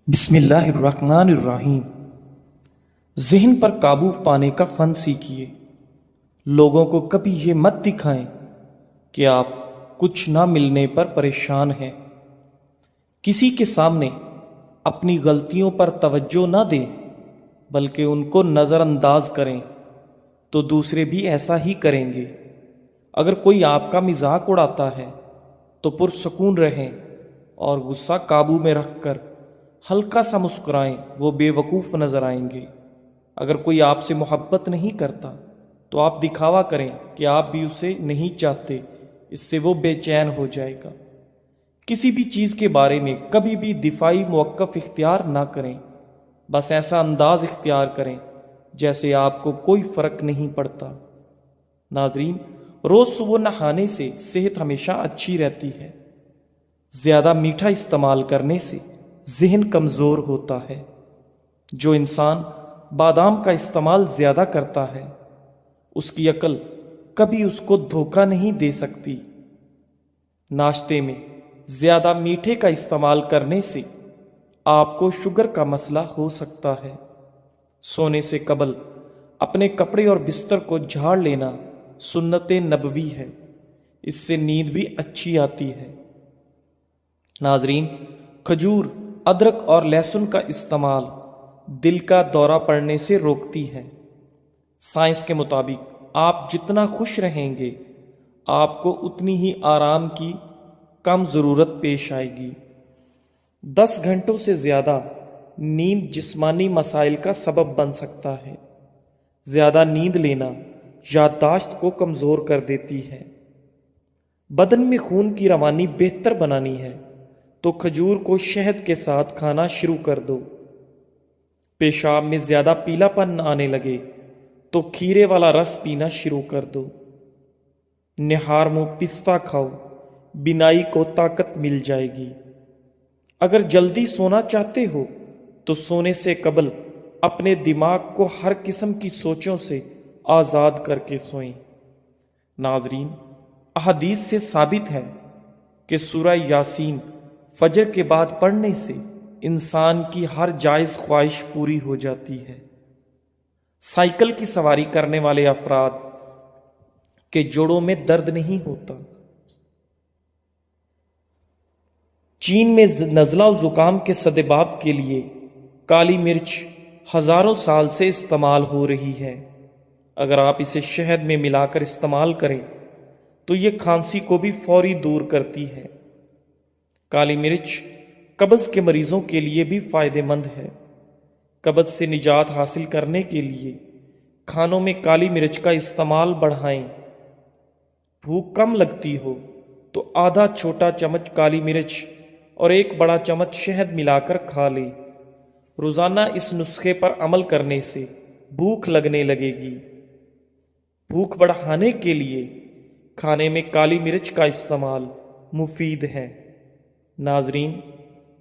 بسم اللہ الرحمن الرحیم۔ ذہن پر قابو پانے کا فن سیکھیے۔ لوگوں کو کبھی یہ مت دکھائیں کہ آپ کچھ نہ ملنے پر پریشان ہیں۔ کسی کے سامنے اپنی غلطیوں پر توجہ نہ دیں بلکہ ان کو نظر انداز کریں تو دوسرے بھی ایسا ہی کریں گے۔ اگر کوئی آپ کا مذاق اڑاتا ہے تو پرسکون رہیں اور غصہ قابو میں رکھ کر ہلکا سا مسکرائیں، وہ بے وقوف نظر آئیں گے۔ اگر کوئی آپ سے محبت نہیں کرتا تو آپ دکھاوا کریں کہ آپ بھی اسے نہیں چاہتے، اس سے وہ بے چین ہو جائے گا۔ کسی بھی چیز کے بارے میں کبھی بھی دفاعی موقف اختیار نہ کریں، بس ایسا انداز اختیار کریں جیسے آپ کو کوئی فرق نہیں پڑتا۔ ناظرین، روز صبح نہانے سے صحت ہمیشہ اچھی رہتی ہے۔ زیادہ میٹھا استعمال کرنے سے ذہن کمزور ہوتا ہے۔ جو انسان بادام کا استعمال زیادہ کرتا ہے اس کی عقل کبھی اس کو دھوکہ نہیں دے سکتی۔ ناشتے میں زیادہ میٹھے کا استعمال کرنے سے آپ کو شوگر کا مسئلہ ہو سکتا ہے۔ سونے سے قبل اپنے کپڑے اور بستر کو جھاڑ لینا سنت نبوی ہے، اس سے نیند بھی اچھی آتی ہے۔ ناظرین، کھجور، ادرک اور لہسن کا استعمال دل کا دورہ پڑنے سے روکتی ہے۔ سائنس کے مطابق آپ جتنا خوش رہیں گے آپ کو اتنی ہی آرام کی کم ضرورت پیش آئے گی۔ 10 گھنٹوں سے زیادہ نیند جسمانی مسائل کا سبب بن سکتا ہے۔ زیادہ نیند لینا یادداشت کو کمزور کر دیتی ہے۔ بدن میں خون کی روانی بہتر بنانی ہے تو کھجور کو شہد کے ساتھ کھانا شروع کر دو۔ پیشاب میں زیادہ پیلا پن آنے لگے تو کھیرے والا رس پینا شروع کر دو۔ نہار منہ پستہ کھاؤ، بینائی کو طاقت مل جائے گی۔ اگر جلدی سونا چاہتے ہو تو سونے سے قبل اپنے دماغ کو ہر قسم کی سوچوں سے آزاد کر کے سوئیں۔ ناظرین، احادیث سے ثابت ہے کہ سورہ یاسین فجر کے بعد پڑھنے سے انسان کی ہر جائز خواہش پوری ہو جاتی ہے۔ سائیکل کی سواری کرنے والے افراد کے جوڑوں میں درد نہیں ہوتا۔ چین میں نزلہ و زکام کے سدباب کے لیے کالی مرچ ہزاروں سال سے استعمال ہو رہی ہے۔ اگر آپ اسے شہد میں ملا کر استعمال کریں تو یہ کھانسی کو بھی فوری دور کرتی ہے۔ کالی مرچ قبض کے مریضوں کے لیے بھی فائدہ مند ہے۔ قبض سے نجات حاصل کرنے کے لیے کھانوں میں کالی مرچ کا استعمال بڑھائیں۔ بھوک کم لگتی ہو تو آدھا چھوٹا چمچ کالی مرچ اور 1 بڑا چمچ شہد ملا کر کھا لیں۔ روزانہ اس نسخے پر عمل کرنے سے بھوک لگنے لگے گی۔ بھوک بڑھانے کے لیے کھانے میں کالی مرچ کا استعمال مفید ہے۔ ناظرین،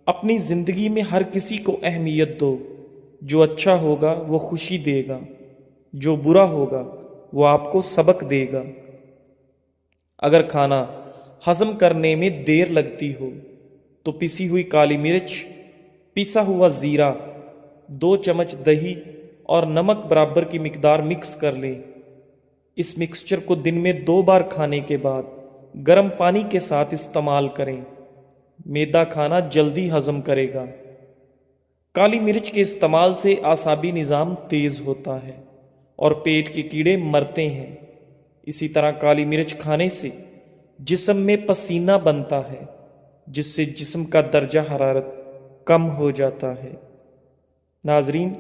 اپنی زندگی میں ہر کسی کو اہمیت دو۔ جو اچھا ہوگا وہ خوشی دے گا، جو برا ہوگا وہ آپ کو سبق دے گا۔ اگر کھانا ہضم کرنے میں دیر لگتی ہو تو پسی ہوئی کالی مرچ، پسا ہوا زیرہ، 2 چمچ دہی اور نمک برابر کی مقدار مکس کر لیں۔ اس مکسچر کو دن میں 2 بار کھانے کے بعد گرم پانی کے ساتھ استعمال کریں۔ میدا کھانا جلدی ہضم کرے گا۔ کالی مرچ کے استعمال سے اعصابی نظام تیز ہوتا ہے اور پیٹ کے کیڑے مرتے ہیں۔ اسی طرح کالی مرچ کھانے سے جسم میں پسینہ بنتا ہے جس سے جسم کا درجہ حرارت کم ہو جاتا ہے۔ ناظرین،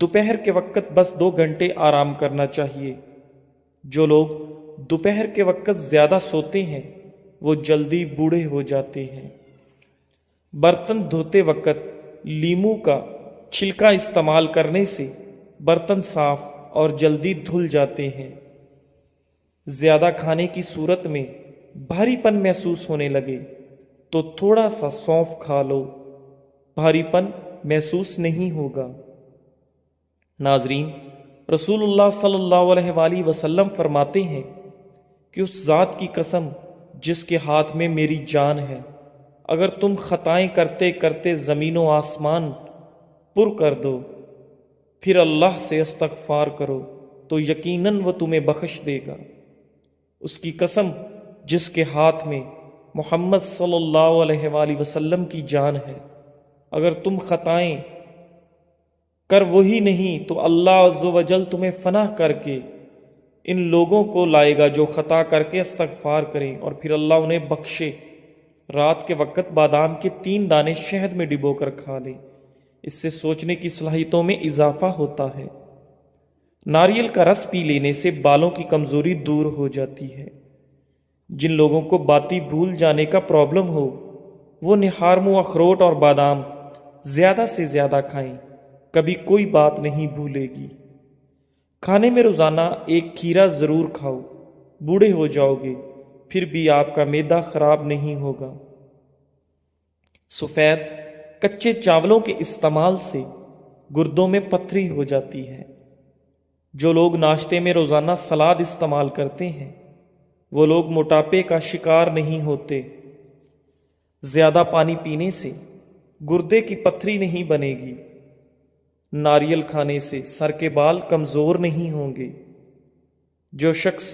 دوپہر کے وقت بس 2 گھنٹے آرام کرنا چاہیے۔ جو لوگ دوپہر کے وقت زیادہ سوتے ہیں وہ جلدی بوڑھے ہو جاتے ہیں۔ برتن دھوتے وقت لیموں کا چھلکا استعمال کرنے سے برتن صاف اور جلدی دھل جاتے ہیں۔ زیادہ کھانے کی صورت میں بھاری پن محسوس ہونے لگے تو تھوڑا سا سونف کھا لو، بھاری پن محسوس نہیں ہوگا۔ ناظرین، رسول اللہ صلی اللہ علیہ وآلہ وسلم فرماتے ہیں کہ اس ذات کی قسم جس کے ہاتھ میں میری جان ہے، اگر تم خطائیں کرتے کرتے زمین و آسمان پر کر دو، پھر اللہ سے استغفار کرو تو یقیناً وہ تمہیں بخش دے گا۔ اس کی قسم جس کے ہاتھ میں محمد صلی اللہ علیہ وآلہ وسلم کی جان ہے، اگر تم خطائیں کر وہی نہیں تو اللہ عز و جل تمہیں فنا کر کے ان لوگوں کو لائے گا جو خطا کر کے استغفار کریں اور پھر اللہ انہیں بخشے۔ رات کے وقت بادام کے 3 دانے شہد میں ڈبو کر کھا لیں، اس سے سوچنے کی صلاحیتوں میں اضافہ ہوتا ہے۔ ناریل کا رس پی لینے سے بالوں کی کمزوری دور ہو جاتی ہے۔ جن لوگوں کو باتی بھول جانے کا پرابلم ہو وہ نہارمو اخروٹ اور بادام زیادہ سے زیادہ کھائیں، کبھی کوئی بات نہیں بھولے گی۔ کھانے میں روزانہ 1 کھیرا ضرور کھاؤ، بوڑھے ہو جاؤ گے پھر بھی آپ کا معدہ خراب نہیں ہوگا۔ سفید کچے چاولوں کے استعمال سے گردوں میں پتھری ہو جاتی ہے۔ جو لوگ ناشتے میں روزانہ سلاد استعمال کرتے ہیں وہ لوگ موٹاپے کا شکار نہیں ہوتے۔ زیادہ پانی پینے سے گردے کی پتھری نہیں بنے گی۔ ناریل کھانے سے سر کے بال کمزور نہیں ہوں گے۔ جو شخص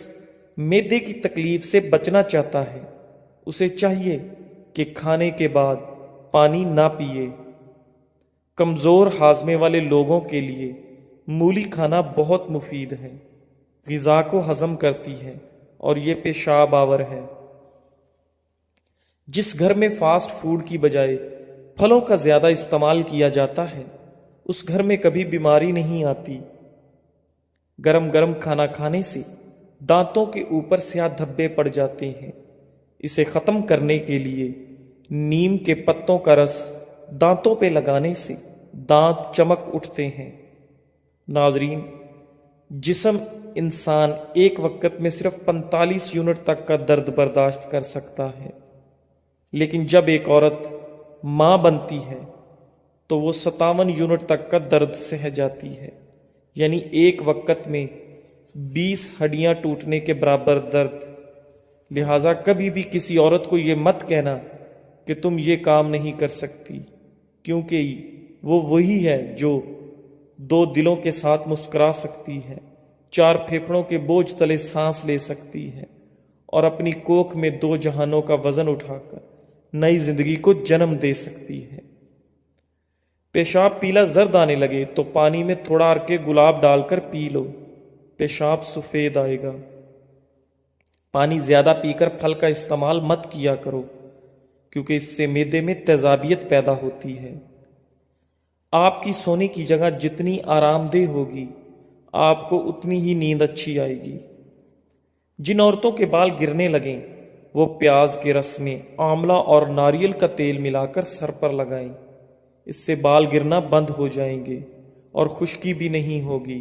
معدے کی تکلیف سے بچنا چاہتا ہے اسے چاہیے کہ کھانے کے بعد پانی نہ پیے۔ کمزور ہاضمے والے لوگوں کے لیے مولی کھانا بہت مفید ہے، غذا کو ہضم کرتی ہے اور یہ پیشاب آور ہے۔ جس گھر میں فاسٹ فوڈ کی بجائے پھلوں کا زیادہ استعمال کیا جاتا ہے اس گھر میں کبھی بیماری نہیں آتی۔ گرم گرم کھانا کھانے سے دانتوں کے اوپر سیاہ دھبے پڑ جاتے ہیں، اسے ختم کرنے کے لیے نیم کے پتوں کا رس دانتوں پہ لگانے سے دانت چمک اٹھتے ہیں۔ ناظرین، جسم انسان ایک وقت میں صرف 45 یونٹ تک کا درد برداشت کر سکتا ہے، لیکن جب ایک عورت ماں بنتی ہے تو وہ 57 یونٹ تک کا درد سہ جاتی ہے، یعنی ایک وقت میں 20 ہڈیاں ٹوٹنے کے برابر درد۔ لہٰذا کبھی بھی کسی عورت کو یہ مت کہنا کہ تم یہ کام نہیں کر سکتی، کیونکہ وہ وہی ہے جو 2 دلوں کے ساتھ مسکرا سکتی ہے، 4 پھیپھڑوں کے بوجھ تلے سانس لے سکتی ہے اور اپنی کوکھ میں 2 جہانوں کا وزن اٹھا کر نئی زندگی کو جنم دے سکتی ہے۔ پیشاب پیلا زرد آنے لگے تو پانی میں تھوڑا عرق گلاب ڈال کر پی لو، پیشاب سفید آئے گا۔ پانی زیادہ پی کر پھل کا استعمال مت کیا کرو، کیونکہ اس سے معدے میں تیزابیت پیدا ہوتی ہے۔ آپ کی سونے کی جگہ جتنی آرام دہ ہوگی آپ کو اتنی ہی نیند اچھی آئے گی۔ جن عورتوں کے بال گرنے لگیں وہ پیاز کے رس میں آملہ اور ناریل کا تیل ملا کر سر پر لگائیں، اس سے بال گرنا بند ہو جائیں گے اور خشکی بھی نہیں ہوگی۔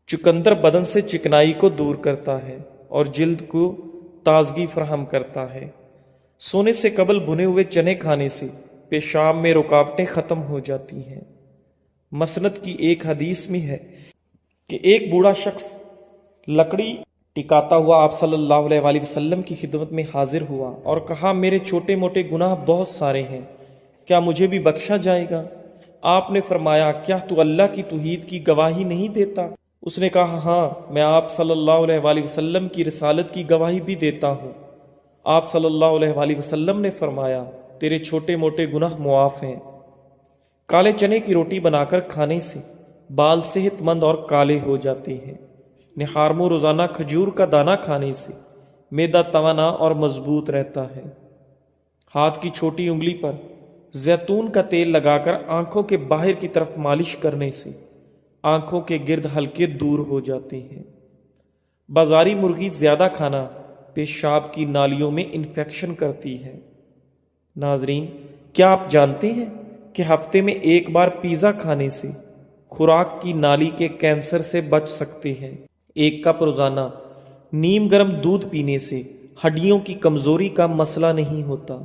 چقندر بدن سے چکنائی کو دور کرتا ہے اور جلد کو تازگی فراہم کرتا ہے۔ سونے سے قبل بھنے ہوئے چنے کھانے سے پیشاب میں رکاوٹیں ختم ہو جاتی ہیں۔ مسند کی ایک حدیث میں ہے کہ ایک بوڑھا شخص لکڑی ٹکاتا ہوا آپ صلی اللہ علیہ وآلہ وسلم کی خدمت میں حاضر ہوا اور کہا، میرے چھوٹے موٹے گناہ بہت سارے ہیں، کیا مجھے بھی بخشا جائے گا؟ آپ نے فرمایا، کیا تو اللہ کی توحید کی گواہی نہیں دیتا؟ اس نے کہا، ہاں، میں آپ صلی اللہ علیہ وآلہ وسلم کی رسالت کی گواہی بھی دیتا ہوں۔ آپ صلی اللہ علیہ وآلہ وسلم نے فرمایا، تیرے چھوٹے موٹے گناہ معاف ہیں۔ کالے چنے کی روٹی بنا کر کھانے سے بال صحت مند اور کالے ہو جاتے ہیں۔ نہارمو روزانہ کھجور کا دانہ کھانے سے معدہ توانا اور مضبوط رہتا ہے۔ ہاتھ کی چھوٹی انگلی پر زیتون کا تیل لگا کر آنکھوں کے باہر کی طرف مالش کرنے سے آنکھوں کے گرد ہلکے دور ہو جاتے ہیں۔ بازاری مرغی زیادہ کھانا پیشاب کی نالیوں میں انفیکشن کرتی ہے۔ ناظرین، کیا آپ جانتے ہیں کہ ہفتے میں 1 بار پیزا کھانے سے خوراک کی نالی کے کینسر سے بچ سکتے ہیں؟ 1 کپ روزانہ نیم گرم دودھ پینے سے ہڈیوں کی کمزوری کا مسئلہ نہیں ہوتا۔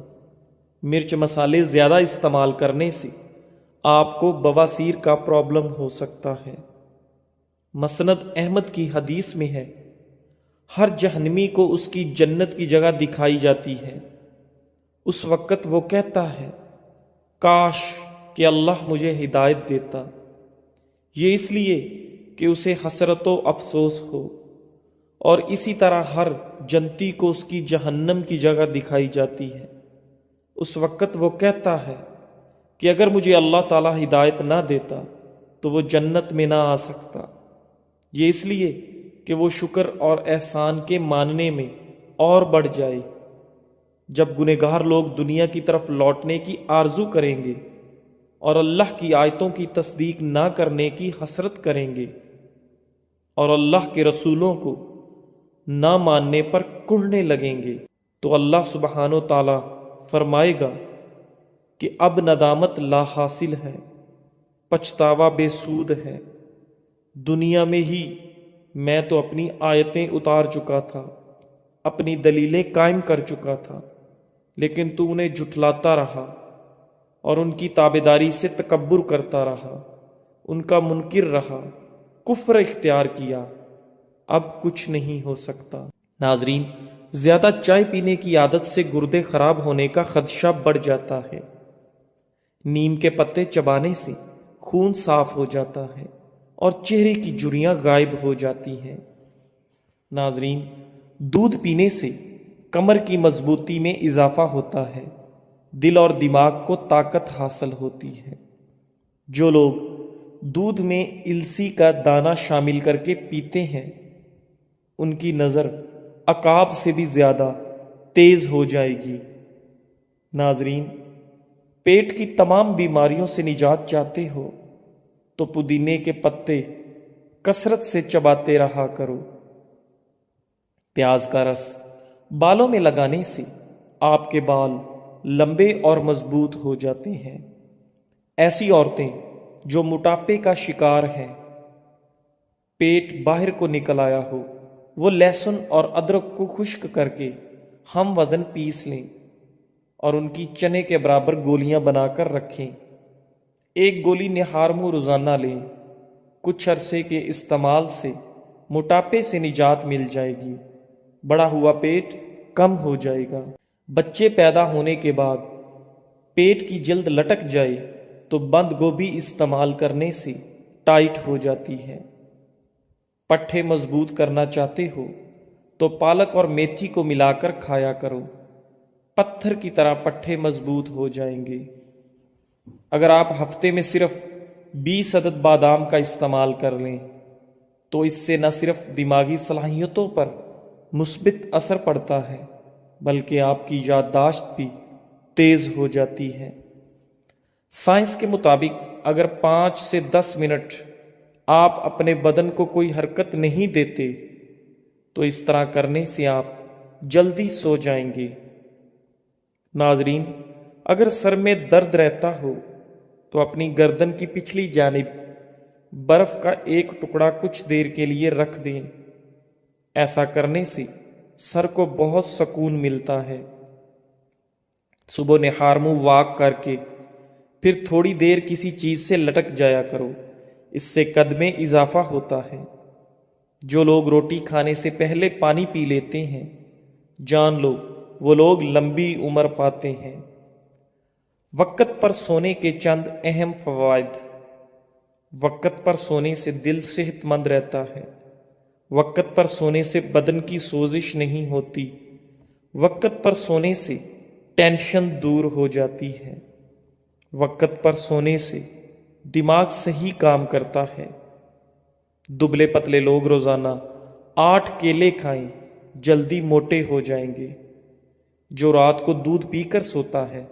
مرچ مسالے زیادہ استعمال کرنے سے آپ کو بواسیر کا پرابلم ہو سکتا ہے۔ مسند احمد کی حدیث میں ہے، ہر جہنمی کو اس کی جنت کی جگہ دکھائی جاتی ہے۔ اس وقت وہ کہتا ہے کاش کہ اللہ مجھے ہدایت دیتا، یہ اس لیے کہ اسے حسرت و افسوس ہو، اور اسی طرح ہر جنتی کو اس کی جہنم کی جگہ دکھائی جاتی ہے۔ اس وقت وہ کہتا ہے کہ اگر مجھے اللہ تعالیٰ ہدایت نہ دیتا تو وہ جنت میں نہ آ سکتا، یہ اس لیے کہ وہ شکر اور احسان کے ماننے میں اور بڑھ جائے۔ جب گنہگار لوگ دنیا کی طرف لوٹنے کی آرزو کریں گے اور اللہ کی آیتوں کی تصدیق نہ کرنے کی حسرت کریں گے اور اللہ کے رسولوں کو نہ ماننے پر کڑھنے لگیں گے، تو اللہ سبحانہ و تعالیٰ فرمائے گا کہ اب ندامت لا حاصل ہے، پچھتاوا بے سود ہے۔ دنیا میں ہی میں تو اپنی آیتیں اتار چکا تھا، اپنی دلیلیں قائم کر چکا تھا، لیکن تو انہیں جھٹلاتا رہا اور ان کی تابعداری سے تکبر کرتا رہا، ان کا منکر رہا، کفر اختیار کیا، اب کچھ نہیں ہو سکتا۔ ناظرین، زیادہ چائے پینے کی عادت سے گردے خراب ہونے کا خدشہ بڑھ جاتا ہے۔ نیم کے پتے چبانے سے خون صاف ہو جاتا ہے اور چہرے کی جھریاں غائب ہو جاتی ہیں۔ ناظرین، دودھ پینے سے کمر کی مضبوطی میں اضافہ ہوتا ہے، دل اور دماغ کو طاقت حاصل ہوتی ہے۔ جو لوگ دودھ میں السی کا دانہ شامل کر کے پیتے ہیں ان کی نظر عقاب سے بھی زیادہ تیز ہو جائے گی۔ ناظرین، پیٹ کی تمام بیماریوں سے نجات چاہتے ہو تو پودینے کے پتے کثرت سے چباتے رہا کرو۔ پیاز کا رس بالوں میں لگانے سے آپ کے بال لمبے اور مضبوط ہو جاتے ہیں۔ ایسی عورتیں جو موٹاپے کا شکار ہیں، پیٹ باہر کو نکل آیا ہو، وہ لہسن اور ادرک کو خشک کر کے ہم وزن پیس لیں اور ان کی چنے کے برابر گولیاں بنا کر رکھیں۔ ایک گولی نہار منہ روزانہ لیں، کچھ عرصے کے استعمال سے موٹاپے سے نجات مل جائے گی، بڑا ہوا پیٹ کم ہو جائے گا۔ بچے پیدا ہونے کے بعد پیٹ کی جلد لٹک جائے تو بند گوبھی استعمال کرنے سے ٹائٹ ہو جاتی ہے۔ پٹھے مضبوط کرنا چاہتے ہو تو پالک اور میتھی کو ملا کر کھایا کرو، پتھر کی طرح پٹھے مضبوط ہو جائیں گے۔ اگر آپ ہفتے میں صرف 20 عدد بادام کا استعمال کر لیں تو اس سے نہ صرف دماغی صلاحیتوں پر مثبت اثر پڑتا ہے بلکہ آپ کی یادداشت بھی تیز ہو جاتی ہے۔ سائنس کے مطابق اگر 5 سے 10 منٹ آپ اپنے بدن کو کوئی حرکت نہیں دیتے تو اس طرح کرنے سے آپ جلدی سو جائیں گے۔ ناظرین، اگر سر میں درد رہتا ہو تو اپنی گردن کی پچھلی جانب برف کا ایک ٹکڑا کچھ دیر کے لیے رکھ دیں، ایسا کرنے سے سر کو بہت سکون ملتا ہے۔ صبح نہار منہ واک کر کے پھر تھوڑی دیر کسی چیز سے لٹک جایا کرو، اس سے قد میں اضافہ ہوتا ہے۔ جو لوگ روٹی کھانے سے پہلے پانی پی لیتے ہیں، جان لو وہ لوگ لمبی عمر پاتے ہیں۔ وقت پر سونے کے چند اہم فوائد۔ وقت پر سونے سے دل صحت مند رہتا ہے۔ وقت پر سونے سے بدن کی سوزش نہیں ہوتی۔ وقت پر سونے سے ٹینشن دور ہو جاتی ہے۔ وقت پر سونے سے دماغ صحیح کام کرتا ہے۔ دبلے پتلے لوگ روزانہ 8 کیلے کھائیں، جلدی موٹے ہو جائیں گے۔ جو رات کو دودھ پی کر سوتا ہے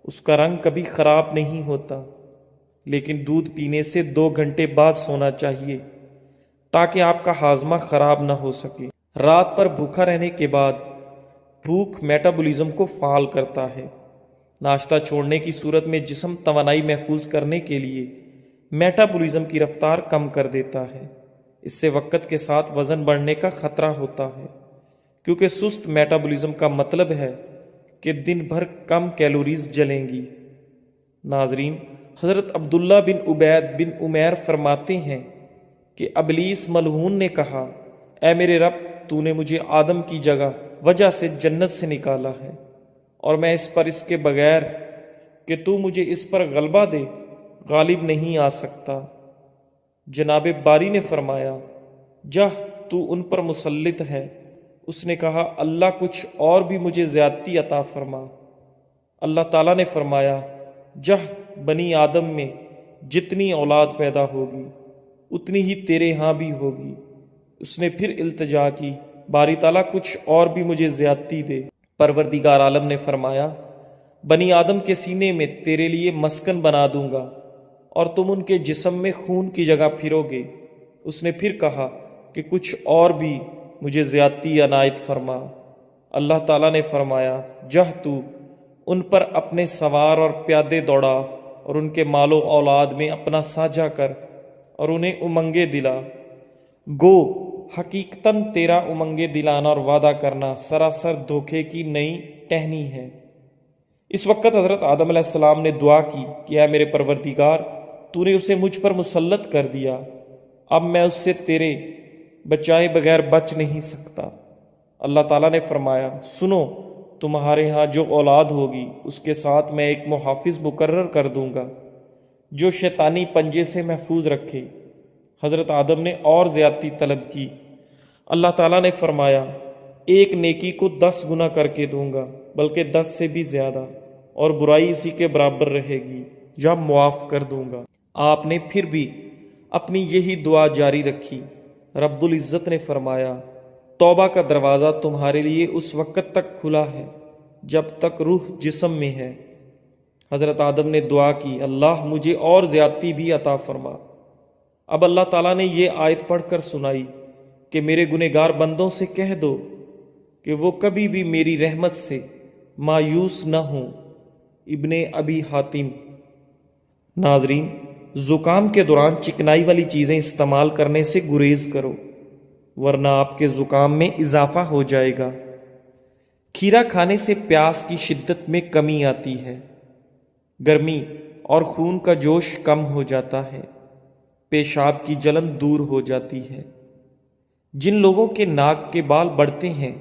اس کا رنگ کبھی خراب نہیں ہوتا، لیکن دودھ پینے سے 2 گھنٹے بعد سونا چاہیے تاکہ آپ کا ہاضمہ خراب نہ ہو سکے۔ رات پر بھوکا رہنے کے بعد بھوک میٹابولزم کو فعال کرتا ہے۔ ناشتہ چھوڑنے کی صورت میں جسم توانائی محفوظ کرنے کے لیے میٹابولزم کی رفتار کم کر دیتا ہے۔ اس سے وقت کے ساتھ وزن بڑھنے کا خطرہ ہوتا ہے، کیونکہ سست میٹابولزم کا مطلب ہے کہ دن بھر کم کیلوریز جلیں گی۔ ناظرین، حضرت عبداللہ بن عبید بن عمیر فرماتے ہیں کہ ابلیس ملعون نے کہا، اے میرے رب، تو نے مجھے آدم کی وجہ سے جنت سے نکالا ہے اور میں اس پر اس کے بغیر کہ تو مجھے اس پر غلبہ دے غالب نہیں آ سکتا۔ جناب باری نے فرمایا، جا تو ان پر مسلط ہے۔ اس نے کہا، اللہ کچھ اور بھی مجھے زیادتی عطا فرما۔ اللہ تعالیٰ نے فرمایا، جا بنی آدم میں جتنی اولاد پیدا ہوگی اتنی ہی تیرے ہاں بھی ہوگی۔ اس نے پھر التجا کی، باری تعالیٰ کچھ اور بھی مجھے زیادتی دے۔ پروردگار عالم نے فرمایا، بنی آدم کے سینے میں تیرے لیے مسکن بنا دوں گا اور تم ان کے جسم میں خون کی جگہ پھرو گے۔ اس نے پھر کہا کہ کچھ اور بھی مجھے زیادتی عنایت فرما۔ اللہ تعالیٰ نے فرمایا، جا تو ان پر اپنے سوار اور پیادے دوڑا اور ان کے مال و اولاد میں اپنا ساجھا کر اور انہیں امنگیں دلا۔ گو حقیقتاً تیرا امنگیں دلانا اور وعدہ کرنا سراسر دھوکے کی نئی ٹہنی ہے۔ اس وقت حضرت آدم علیہ السلام نے دعا کی کہ اے میرے پروردگار، تو نے اسے مجھ پر مسلط کر دیا، اب میں اس سے تیرے بچائے بغیر بچ نہیں سکتا۔ اللہ تعالیٰ نے فرمایا، سنو، تمہارے ہاں جو اولاد ہوگی اس کے ساتھ میں ایک محافظ مقرر کر دوں گا جو شیطانی پنجے سے محفوظ رکھے۔ حضرت آدم نے اور زیادتی طلب کی۔ اللہ تعالیٰ نے فرمایا، ایک نیکی کو 10 گنا کر کے دوں گا، بلکہ 10 سے بھی زیادہ، اور برائی اسی کے برابر رہے گی یا معاف کر دوں گا۔ آپ نے پھر بھی اپنی یہی دعا جاری رکھی۔ رب العزت نے فرمایا، توبہ کا دروازہ تمہارے لیے اس وقت تک کھلا ہے جب تک روح جسم میں ہے۔ حضرت آدم نے دعا کی، اللہ مجھے اور زیادتی بھی عطا فرما۔ اب اللہ تعالیٰ نے یہ آیت پڑھ کر سنائی کہ میرے گنہگار بندوں سے کہہ دو کہ وہ کبھی بھی میری رحمت سے مایوس نہ ہوں۔ ابن ابی حاتم۔ ناظرین، زکام کے دوران چکنائی والی چیزیں استعمال کرنے سے گریز کرو، ورنہ آپ کے زکام میں اضافہ ہو جائے گا۔ کھیرا کھانے سے پیاس کی شدت میں کمی آتی ہے، گرمی اور خون کا جوش کم ہو جاتا ہے، پیشاب کی جلن دور ہو جاتی ہے۔ جن لوگوں کے ناک کے بال بڑھتے ہیں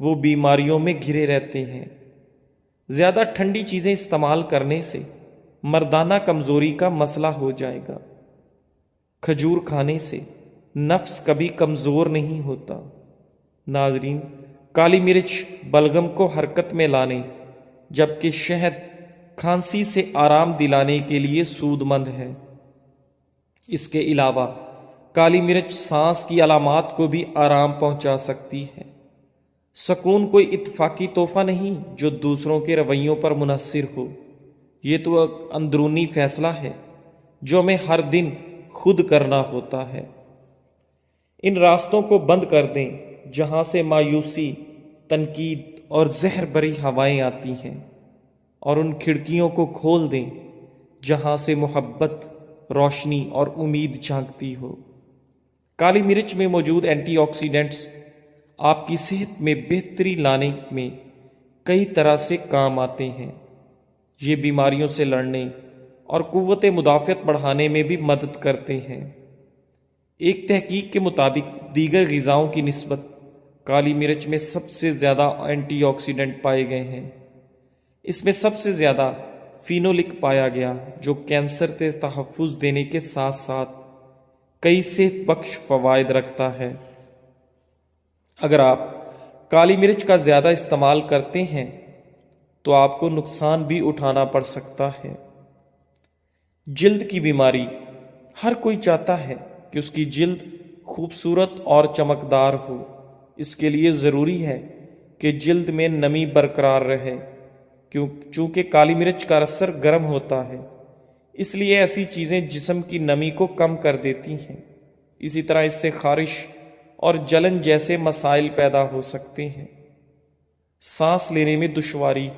وہ بیماریوں میں گھرے رہتے ہیں۔ زیادہ ٹھنڈی چیزیں استعمال کرنے سے مردانہ کمزوری کا مسئلہ ہو جائے گا۔ کھجور کھانے سے نفس کبھی کمزور نہیں ہوتا۔ ناظرین، کالی مرچ بلغم کو حرکت میں لانے جبکہ شہد کھانسی سے آرام دلانے کے لیے سود مند ہے۔ اس کے علاوہ کالی مرچ سانس کی علامات کو بھی آرام پہنچا سکتی ہے۔ سکون کوئی اتفاقی تحفہ نہیں جو دوسروں کے رویوں پر منحصر ہو، یہ تو ایک اندرونی فیصلہ ہے جو ہمیں ہر دن خود کرنا ہوتا ہے۔ ان راستوں کو بند کر دیں جہاں سے مایوسی، تنقید اور زہر بری ہوائیں آتی ہیں، اور ان کھڑکیوں کو کھول دیں جہاں سے محبت، روشنی اور امید جھانکتی ہو۔ کالی مرچ میں موجود اینٹی آکسیڈنٹس آپ کی صحت میں بہتری لانے میں کئی طرح سے کام آتے ہیں۔ یہ بیماریوں سے لڑنے اور قوت مدافعت بڑھانے میں بھی مدد کرتے ہیں۔ ایک تحقیق کے مطابق دیگر غذاؤں کی نسبت کالی مرچ میں سب سے زیادہ اینٹی آکسیڈنٹ پائے گئے ہیں۔ اس میں سب سے زیادہ فینولک پایا گیا جو کینسر سے تحفظ دینے کے ساتھ ساتھ کئی صحت بخش فوائد رکھتا ہے۔ اگر آپ کالی مرچ کا زیادہ استعمال کرتے ہیں تو آپ کو نقصان بھی اٹھانا پڑ سکتا ہے۔ جلد کی بیماری، ہر کوئی چاہتا ہے کہ اس کی جلد خوبصورت اور چمکدار ہو۔ اس کے لیے ضروری ہے کہ جلد میں نمی برقرار رہے، چونکہ کالی مرچ کا اثر گرم ہوتا ہے، اس لیے ایسی چیزیں جسم کی نمی کو کم کر دیتی ہیں۔ اسی طرح اس سے خارش اور جلن جیسے مسائل پیدا ہو سکتے ہیں۔ سانس لینے میں دشواری،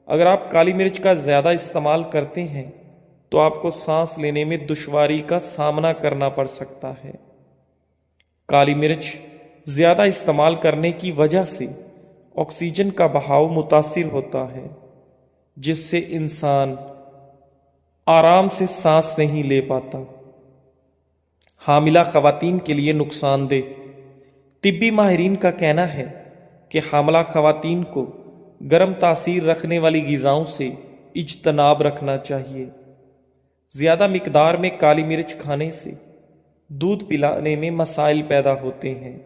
اگر آپ کالی مرچ کا زیادہ استعمال کرتے ہیں تو آپ کو سانس لینے میں دشواری کا سامنا کرنا پڑ سکتا ہے۔ کالی مرچ زیادہ استعمال کرنے کی وجہ سے آکسیجن کا بہاؤ متاثر ہوتا ہے، جس سے انسان آرام سے سانس نہیں لے پاتا۔ حاملہ خواتین کے لیے نقصان دہ، طبی ماہرین کا کہنا ہے کہ حاملہ خواتین کو گرم تاثیر رکھنے والی غذاؤں سے اجتناب رکھنا چاہیے۔ زیادہ مقدار میں کالی مرچ کھانے سے دودھ پلانے میں مسائل پیدا ہوتے ہیں،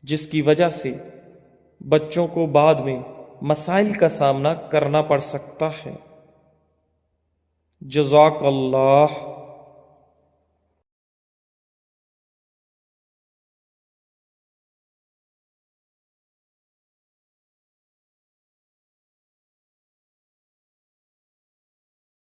جس کی وجہ سے بچوں کو بعد میں مسائل کا سامنا کرنا پڑ سکتا ہے۔ جزاک اللہ۔